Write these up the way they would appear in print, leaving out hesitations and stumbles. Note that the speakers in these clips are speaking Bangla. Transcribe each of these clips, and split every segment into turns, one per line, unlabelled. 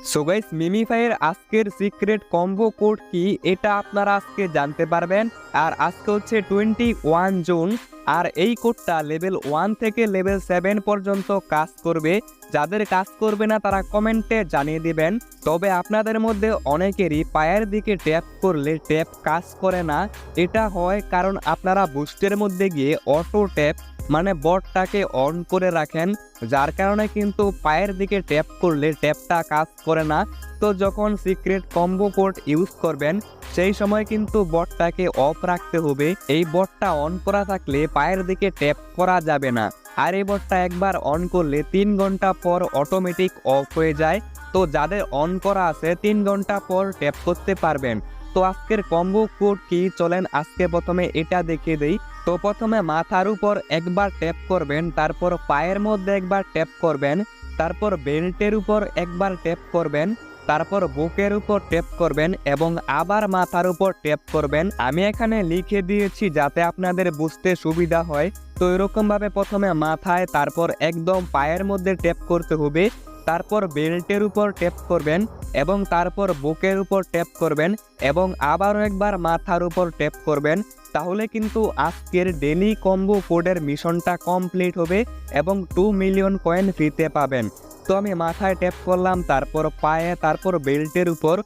সো গাইস, মিমিফাইয়ের আজকের সিক্রেট কম্বো কোড কি এটা আপনারা আজকে জানতে পারবেন। আর আজকে হচ্ছে 21 জুন। আর এই কোডটা লেভেল 1 থেকে লেভেল 7 পর্যন্ত কাজ করবে। যাদের কাজ করবে না তারা কমেন্টে জানিয়ে দিবেন। তবে আপনাদের মধ্যে অনেকেরই পায়ের দিকে ট্যাপ করলে ট্যাপ কাজ করে না। এটা হয় কারণ আপনারা বুস্টের মধ্যে গিয়ে অটো ট্যাপ মানে বটটাকে অন করে রাখেন, যার কারণে কিন্তু পায়ের দিকে ট্যাপ করলে ট্যাপটা কাজ করে না। তো যখন সিক্রেট কম্বো কোড ইউজ করবেন সেই সময় কিন্তু বটটাকে অফ রাখতে হবে। এই বটটা অন করা থাকলে পায়ের দিকে ট্যাপ করা যাবে না। আর এই বটটা একবার অন করলে 3 ঘন্টা পর অটোমেটিক অফ হয়ে যায়। তো যাদের অন করা আছে 3 ঘন্টা পর ট্যাপ করতে পারবেন। তো আজকের কম্বো কোড কি চলেন আজকে প্রথমে এটা দেখিয়ে দেই। তো প্রথমে মাথার উপর একবার ট্যাপ করবেন, তারপর পায়ের মধ্যে একবার ট্যাপ করবেন, তারপর বেল্টের উপর একবার ট্যাপ করবেন, তারপর বুকের উপর ট্যাপ করবেন এবং আবার মাথার উপর ট্যাপ করবেন। আমি এখানে লিখে দিয়েছি যাতে আপনাদের বুঝতে সুবিধা হয়। তো এরকম ভাবে প্রথমে মাথায়, তারপর একদম পায়ের মধ্যে ট্যাপ করতে হবে, তারপর বেল্টের উপর ট্যাপ করবেন এবং তারপর বুকের উপর ট্যাপ করবেন এবং আবারও একবার মাথার উপর ট্যাপ করবেন। তাহলে কিন্তু আজকের ডেলি কম্বো কোডের মিশনটা কমপ্লিট হবে এবং 2 মিলিয়ন কয়েন ফ্রিতে পাবেন। তো আমি মাথায় ট্যাপ করলাম, তারপর পায়ে, তারপর বেল্টের উপর,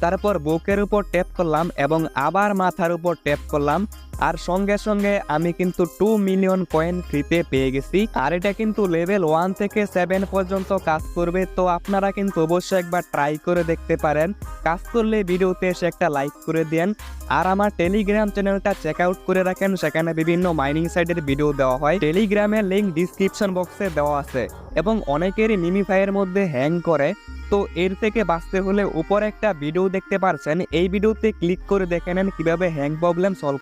তারপর বুকের উপর ট্যাপ করলাম এবং আবার মাথার উপর ট্যাপ করলাম। আর সঙ্গে সঙ্গে আমি কিন্তু 2 মিলিয়ন কয়েন ফ্রিতে পেয়ে গেছি। আর এটা কিন্তু লেভেল 1 থেকে 7 পর্যন্ত কাজ করবে। তো আপনারা কিন্তু অবশ্যই একবার ট্রাই করে দেখতে পারেন। কাজ করলে ভিডিওতে এসে একটা লাইক করে দেন। আর আমার টেলিগ্রাম চ্যানেলটা চেক আউট করে রাখেন, সেখানে বিভিন্ন মাইনিং সাইটের ভিডিও দেওয়া হয়। টেলিগ্রামের লিঙ্ক ডিসক্রিপশন বক্সে দেওয়া আছে। এবং অনেকেরই মিমিফাইয়ের মধ্যে হ্যাং করে। তো এর থেকে বাঁচতে হলে উপরে একটা ভিডিও দেখতে পারছেন, এই ভিডিওতে ক্লিক করে দেখে নেন কিভাবে হ্যাং প্রবলেম সলভ